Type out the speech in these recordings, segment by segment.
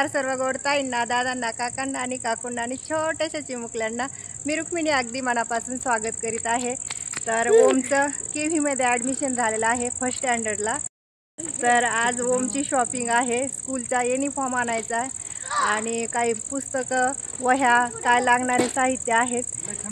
नमस्कार सर्व गोडताईंना, दादांना, काकांना आणि काकूंना आणि छोट्याशा चिमुकल्यांना मी रुक्मिणी अगदी मनापासून स्वागत करीत आहे। तर ओमचं केव्हीमध्ये ॲडमिशन झालेलं आहे फर्स्ट स्टँडर्डला। तर आज ओमची शॉपिंग आहे, स्कूलचा युनिफॉर्म आणायचा आहे आणि काही पुस्तकं वह्या काय लागणारे साहित्य आहेत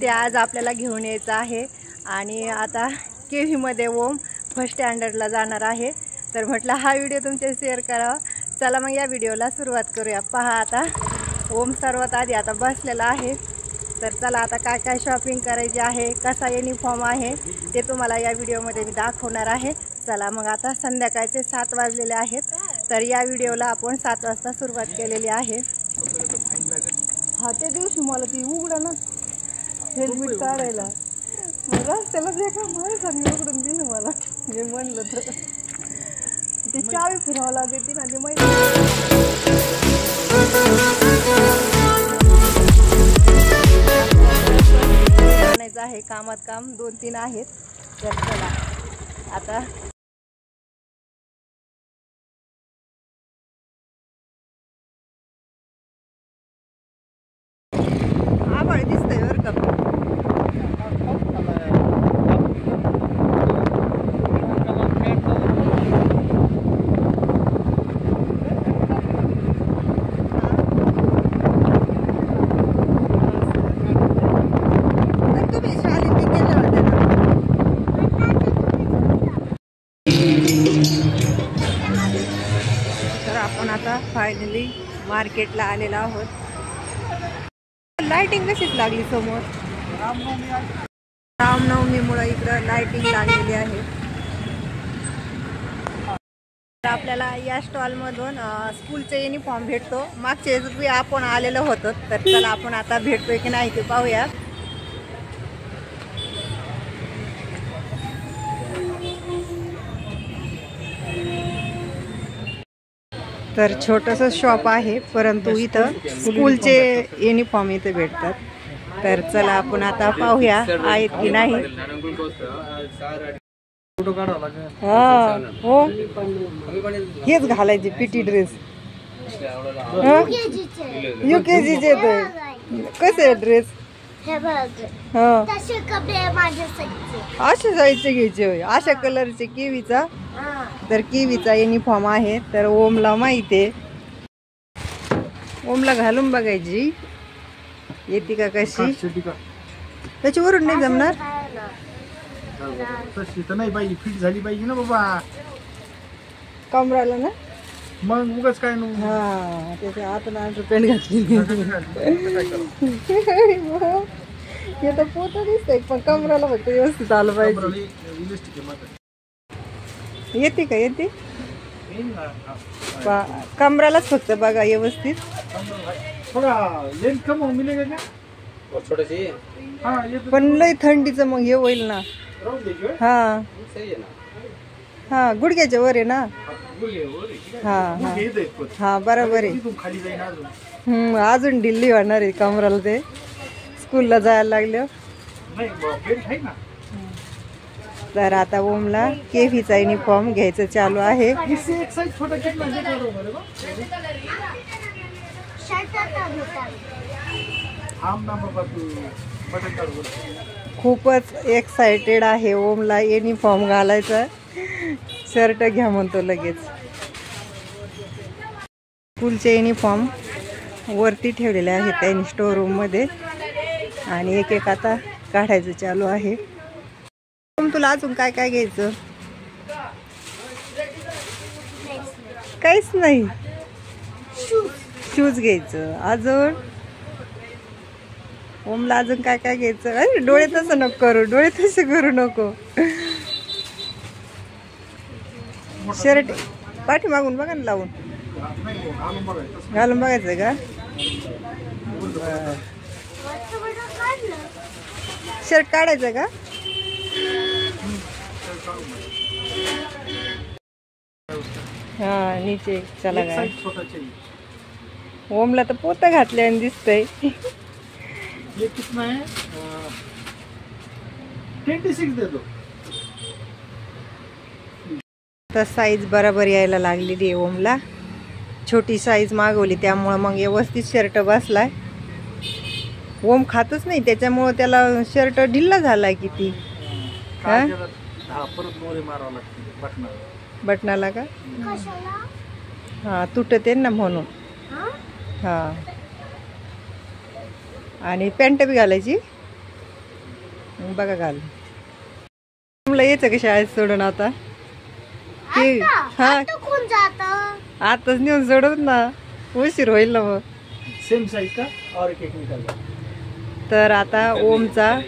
ते आज आपल्याला घेऊन यायचं आहे। आणि आता केव्हीमध्ये ओम फर्स्ट स्टँडर्डला जाणार आहे। तर म्हटलं हा व्हिडिओ तुमच्या शेअर करावा। चला मग या व्हिडिओला सुरुवात करूया। पहा आता ओम सर्वात आधी आता बसलेला आहे। तर चला आता काय काय शॉपिंग करायची आहे, कसा युनिफॉर्म आहे ते तुम्हाला या व्हिडिओमध्ये मी दाखवणार आहे। चला मग आता संध्याकाळचे 7 वाजलेले आहेत। तर या व्हिडिओला आपण 7 वाजता सुरुवात केलेली आहे। हा त्या दिवशी मला ती उघडं ना हेल्मेट काढायला रस्त्याला देखा माझ्यासाठी उघडून दिलं मला। हे म्हणलं तर ती चावी फिरवावं लागते ना, ती माहिती आणायचं आहे। कामात काम 2-3 आहेत। तर चला आता आभाळ दिसतंय बरं का। आता फायनली मार्केटला आलेलो आहोत। लाइटिंग कशीच लागली समोर, रामनवमीमुळे इकडं लाइटिंग लागलेली आहे। तर आपल्याला या स्टॉलमधून स्कूलचे युनिफॉर्म भेटतो। मागच्या वेळेस आपण आलेलो होतो। तर चला आपण आता भेटतोय की नाही ते पाहूया। तर छोटंसं शॉप आहे, परंतु इथं स्कूलचे युनिफॉर्म इथे भेटतात। तर चला आपण आता पाहूया आहेत की नाही। हा हो, हेच घालायचे पीटी ड्रेस। UKGचे ते कसे ड्रेस असे जायचे घ्यायचे होय, अशा कलरचे केवीचा। तर केवीचा युनिफॉर्म आहे। तर ओमला माहिती आहे, ओमला घालून बघायची येते का कशी। त्याच्यावरून नाही जमणार, तशी तर नाही पाहिजे, फिट झाली पाहिजे ना बाबा कमराला ना। मग उगाच काय ना। हा त्याच्या आतून पॅन्ट घातली हे तर पोत दिसतंय, पण कमराला फक्त व्यवस्थित आलं पाहिजे। येते का येते कमरालाच फक्त बघा व्यवस्थित। पण लय थंडीचं मग हे होईल ना। हा हा गुडघ्याच्या वर आहे ना। हा हा हा बरोबर आहे। अजून ढिल्ली होणार आहे कमराला ते स्कूलला जायला लागलं। तर आता ओमला केव्हीचा युनिफॉर्म घ्यायचं चालू आहे। खूपच एक्साइटेड आहे ओमला युनिफॉर्म घालायचा। शर्ट घ्या म्हणतो लगेच। स्कूलचे युनिफॉर्म वरती ठेवलेले आहेत त्यांनी स्टोर रूम मध्ये आणि एक एक आता काढायचं चालू आहे। तुला अजून काय काय घ्यायचं? काहीच नाही, शूज घ्यायचं। अजून ओमला अजून काय काय घ्यायचं? अरे डोळे तसं नको करू, डोळे तसे करू नको। शर्ट पाठीमागून बघा ना लावून, घालून बघायचं का? शर्ट काढायचं का? हा नीचे चला काय। ओमला तर पोतं घातल्याने दिसतंय। ये कितना है? 26 दे दो। तर साईज बराबर यायला लागलेली आहे ओमला। छोटी साईज मागवली त्यामुळं मग व्यवस्थित शर्ट बसलाय. ओम खातच नाही त्याच्यामुळं त्याला शर्ट ढिल्ला झालाय किती. परत दोरे मारावं लागते बटनाला का? हा तुटते ना म्हणून. हा आणि पॅन्ट बी घालायची. बघा घाल. मला यायचं का शाळेत सोडून आता? हा आताच नेऊन सोडत ना, उशीर होईल ना मग. सेम साइज का और एक निकाल. तर आता ओमचा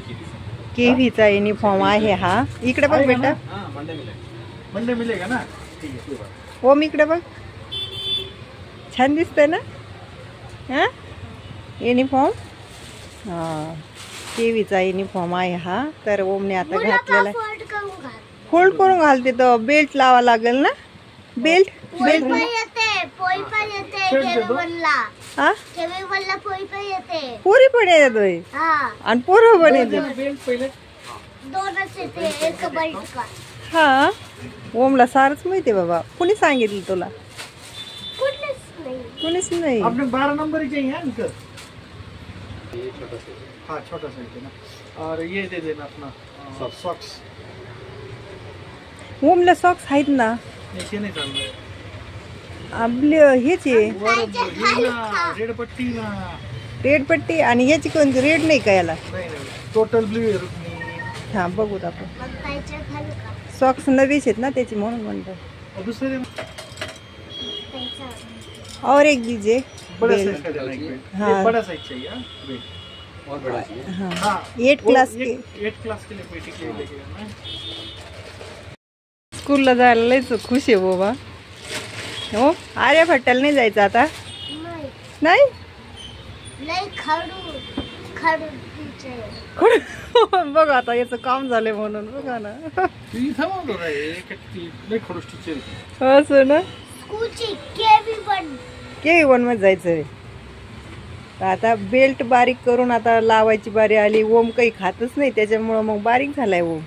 केव्हीचा युनिफॉर्म आहे हा. इकडे बघ बेटा. मंडे मिलेगा ना. ठीक है. ओम इकडे बघ. छान दिसतंय ना हा युनिफॉर्म. हा केव्हीचा युनिफॉर्म आहे हा. तर ओमने आता घातलेला. फोल्ड करून घालते तर बेल्ट लावा लागेल ना. बेल्ट बेल्ट पुरी पण येतोय आणि पोरं पण येते. हा ओमला सारच माहितीये बाबा. कुणी सांगितलं तुला? कुणीच नाही. आपने 12 नंबर ही चाहिए अंकल. हाँ छोटा साइज है ना. और ये दे देना अपना सॉक्स. ओमला सॉक्स आहेत ना. ऐसे नहीं चालणार. आपले हेच आहे रेड पट्टी ना. रेड पट्टी आणि याची कोणती रेड नाही का याला? टोटल ब्लू आहे रुक्मिणी. हा बघूत आपण. सॉक्स नवीच आहेत ना त्याची म्हणून म्हणतो. दुसरे और एक दीजिए. बड़ा साइज का देना एक बेल्ट. हाँ. बड़ा साइज चाहिए बेल्ट. और बड़ा चाहिए. हाँ 8 क्लास के. 8 क्लास के लिए बेटी के लिए लेके जाना. स्कूलला जायला लयच खुश आहे बाबा. हो आर्या भट्टाला नाही जायचं आता. नाही बघ आता याचं काम झालंय म्हणून. बघा ना असं ना. केव्ही वन मध्ये जायचं. आता बेल्ट बारीक करून आता लावायची बारी आली. ओम काही खातच नाही त्याच्यामुळं मग बारीक झालाय ओम.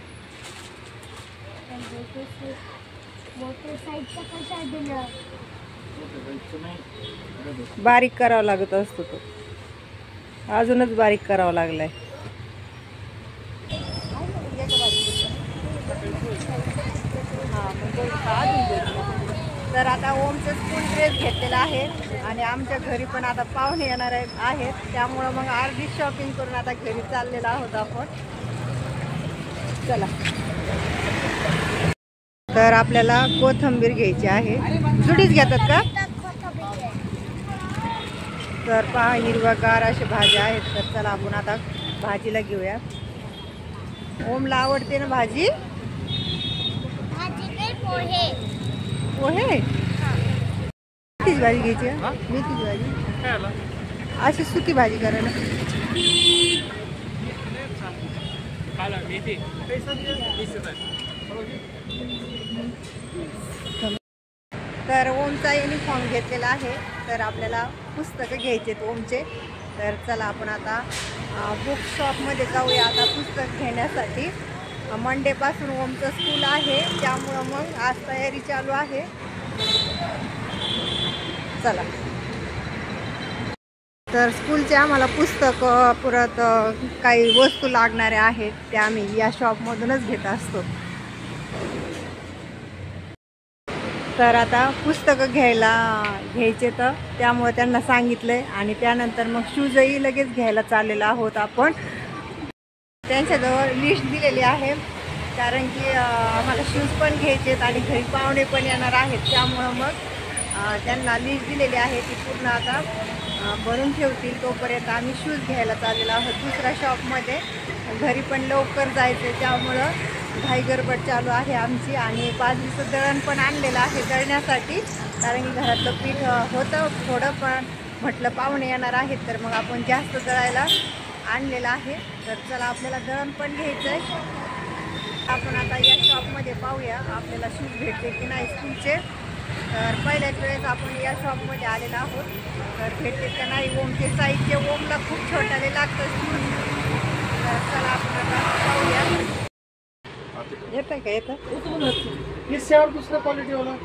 बारीक करावा लागत असतो तो. अजूनच बारीक करावा लागलाय. तर आता ओमचं स्कूल ड्रेस घेतलेला आहे आणि आमच्या घरी पण आता पाहुणे येणार आहेत. त्यामुळं मग अर्धी शॉपिंग करून आता घरी चाललेलो आहोत आपण. चला. तर आपल्याला कोथिंबीर घ्यायची आहे. जुडीच घेतात का? तर पहा हिरवागार अशा भाज्या आहेत. तर चला आपण आता भाजीला घेऊया. ओमला आवडते ना भाजी. पोहे मेथीची भाजी घ्यायची. मेथीची भाजी अशी सुकी भाजी करा ना. तर ओमचा युनिफॉर्म घेतलेला आहे. तर आपल्याला पुस्तकं घ्यायचे आहेत ओमचे. तर चला आपण आता बुक शॉपमध्ये जाऊया आता पुस्तक घेण्यासाठी. मंडेपासून ओमचं स्कूल आहे त्यामुळं मग आज तयारी चालू आहे. चला. तर स्कूलचे आम्हाला पुस्तकं परत काही वस्तू लागणाऱ्या आहेत त्या आम्ही या शॉपमधूनच घेत असतो. तर आता पुस्तकं घ्यायचे तर त्यामुळे त्यांना सांगितलंय आणि त्यानंतर मग शूजही लगेच घ्यायला चाललेलो आहोत आपण. त्यांच्याजवळ लिस्ट दिलेली आहे कारण की आम्हाला शूज पण घ्यायचे आहेत आणि घरी पाहुणे पण येणार आहेत. त्यामुळं मग त्यांना लिस्ट दिलेली आहे ती पूर्ण आता भरून ठेवतील. तोपर्यंत आम्ही शूज घ्यायला चाललेलो आहोत दुसऱ्या शॉपमध्ये. घरी पण लवकर जायचं त्यामुळं घाई गडबड चालू आहे आमची. आणि बाजरीचं दळण पण आणलेलं आहे दळण्यासाठी कारण की घरातलं पीठ होतं थोडं पण म्हटलं पाहुणे येणार आहेत तर मग आपण जास्त दळायला आणलेलं आहे. तर चला आपल्याला दळण पण घ्यायचं आहे. आपण आता या शॉपमध्ये पाहूया आपल्याला शूज भेटते की नाही स्कूलचे. तर पहिल्याच वेळेस आपण या शॉपमध्ये आलेलो आहोत. तर भेटते का नाही. ओमचे साईजचे ओमला खूप छोट्याले लागतं शूज. तर चला आपण आता पाहूया. येतं का येतं इससे और दूसरा क्वालिटी वाला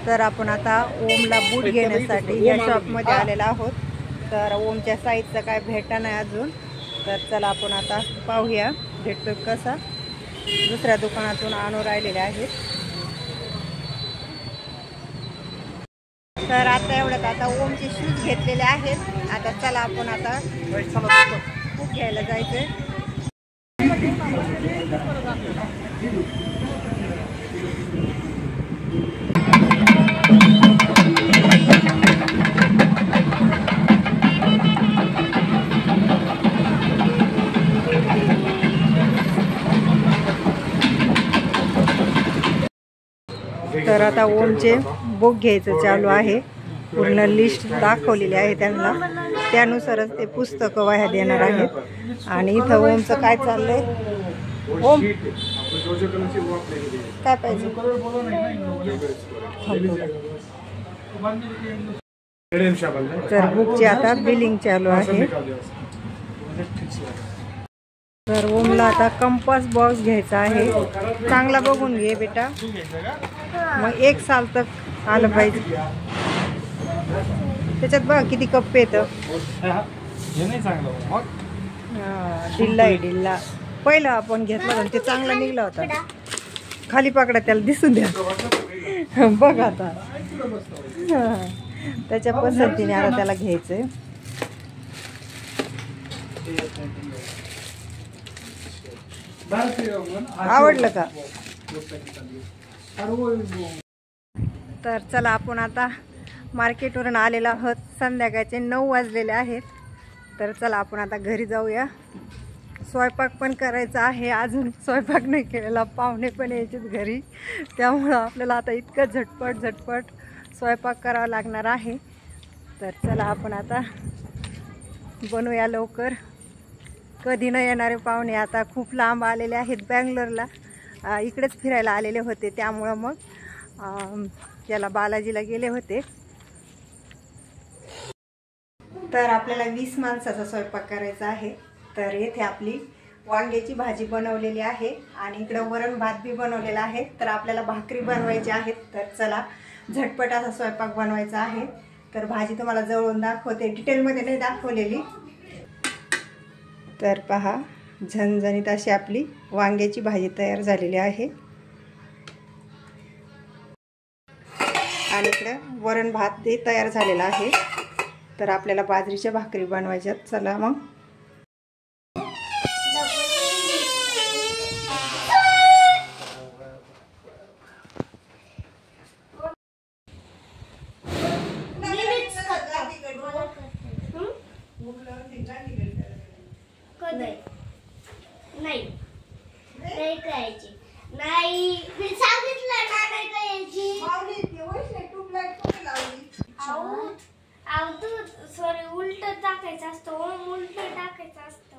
तर आपण आता ओमला बूट घेण्यासाठी या शॉपमध्ये आलेलो आहोत. तर ओमच्या साईजचं काय भेटा नाही अजून. तर चला आपण आता पाहूया भेटतो कसा. दुसऱ्या दुकानातून आणून राहिलेले आहेत. तर आता एवढ्यात आता ओमचे शूज घेतलेले आहेत. आता चला आपण आता बूट घ्यायला जायचंय. तर आता ओमचे बुक घ्यायचं चालू आहे. पूर्ण लिस्ट दाखवलेली आहे त्यांना. त्यानुसारच ते पुस्तकं वह्या देणार आहेत. आणि इथं ओमचं काय चाललंय. ओम काय पाहिजे. तर बुकची आता बिलिंग चालू आहे. तर ओमला आता कंपास बॉक्स घ्यायचा आहे. चांगला बघून घे बेटा. मग 1 साल तक आलं पाहिजे. त्याच्यात बघ किती कप्पे येतं. डिल्ला आहे डिल्ला. पहिला आपण घेतला होता ते चांगला निघला होता. खाली पकडा त्याला दिसून द्या. बघ आता त्याच्या पद्धतीने आता त्याला घ्यायचंय. आवडलं का. तर चला आपण आता मार्केटवरून आलेलो आहोत. संध्याकाळचे 9 वाजलेले आहेत. तर चला आपण आता घरी जाऊया. स्वयंपाक पण करायचा आहे. अजून स्वयंपाक नाही केलेला. पाहुणे पण यायचेत घरी. त्यामुळं आपल्याला आता इतकं झटपट स्वयंपाक करावा लागणार आहे. तर चला आपण आता बनवूया लवकर. कधी न येणारे पाहुणे आता खूप लांब आलेले आहेत. बँगलोरला इकडेच फिरायला आलेले होते. त्यामुळं मग याला बालाजीला गेले होते. तर आपल्याला 20 माणसाचा स्वयंपाक करायचा आहे. तर येथे आपली वांग्याची भाजी बनवलेली आहे. आणि इकडं वरण भात बी बनवलेला आहे. तर आपल्याला भाकरी बनवायची आहेत. तर चला झटपट असा स्वयंपाक बनवायचा आहे. तर भाजी तुम्हाला जवळून दाखवते. डिटेलमध्ये नाही दाखवलेली. तर पहा झणझणीत अशी आपली वांग्याची भाजी तयार झालेली आहे. आणि इकडं वरण भात ते तयार झालेला आहे. तर आपल्याला बाजरीच्या भाकरी बनवायच्यात. चला मग. नाही नाही करायची. नाही मी सांगितलं ना नाही करायची. सॉरी उलट टाकायचं असतं. उलट टाकायचं असतं.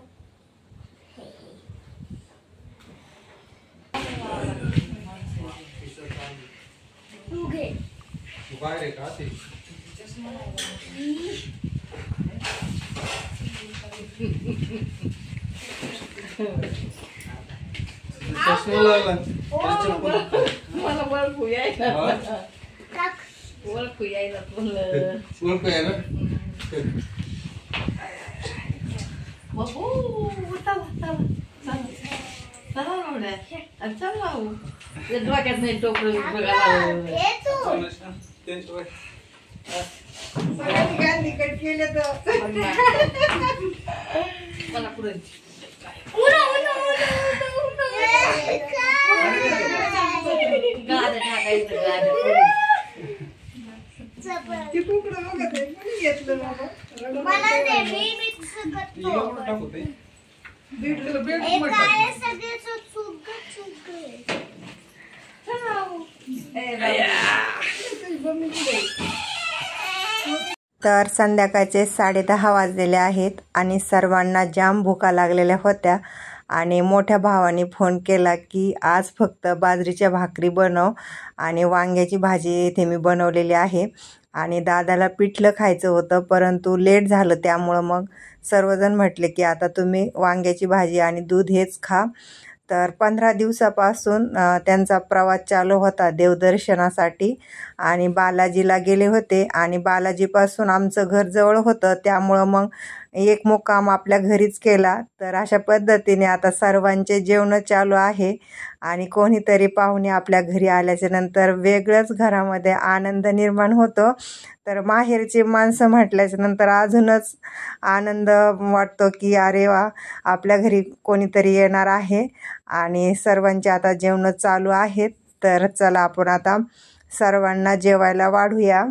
तू घे. बाहेर आहे का ते. मला ओळखू यायला. ओळखू यायला ओळखू यायला. बाबू उठा उठा. चला नवड्या चला. डोक्यात नाही टोपलं केले तर मला पुढे गाद टाकायचं. मला दे. मी मिक्स करतो. सगळे तर संध्याकाळचे 10:30 वाजलेले आहेत. आणि सर्वांना जाम भुका लागलेल्या होत्या. आणि मोठ्या भावाने फोन केला की आज फक्त बाजरीच्या भाकरी बनव आणि वांग्याची भाजी इथे मी बनवलेली आहे. आणि दादाला पिठलं खायचं होतं परंतु लेट झालं. त्यामुळं मग सर्वजण म्हटले की आता तुम्ही वांग्याची भाजी आणि दूध हेच खा. तर 15 दिवसापासून त्यांचा प्रवास चालू होता देवदर्शनासाठी आणि बालाजीला गेले होते. आणि बालाजीपासून आमचं घर जवळ होतं, त्यामुळं मग एक मुक्काम आपल्या घरीच केला. तर अशा पद्धतीने आता सर्वांचे जेवण चालू आहे आणि कोणीतरी पाहुणे आपल्या घरी आल्याच्या नंतर वेगळंच घरामध्ये आनंद निर्माण होतो. तर माहेरची माणसं म्हटल्याच्या नंतर अजूनच आनंद वाटतो की अरे वा, आपल्या घरी कोणीतरी येणार आहे. आणि सर्वांचे आता जेवण चालू आहेत. तर चला आपण आता सर्वांना जेवायला वाढूया.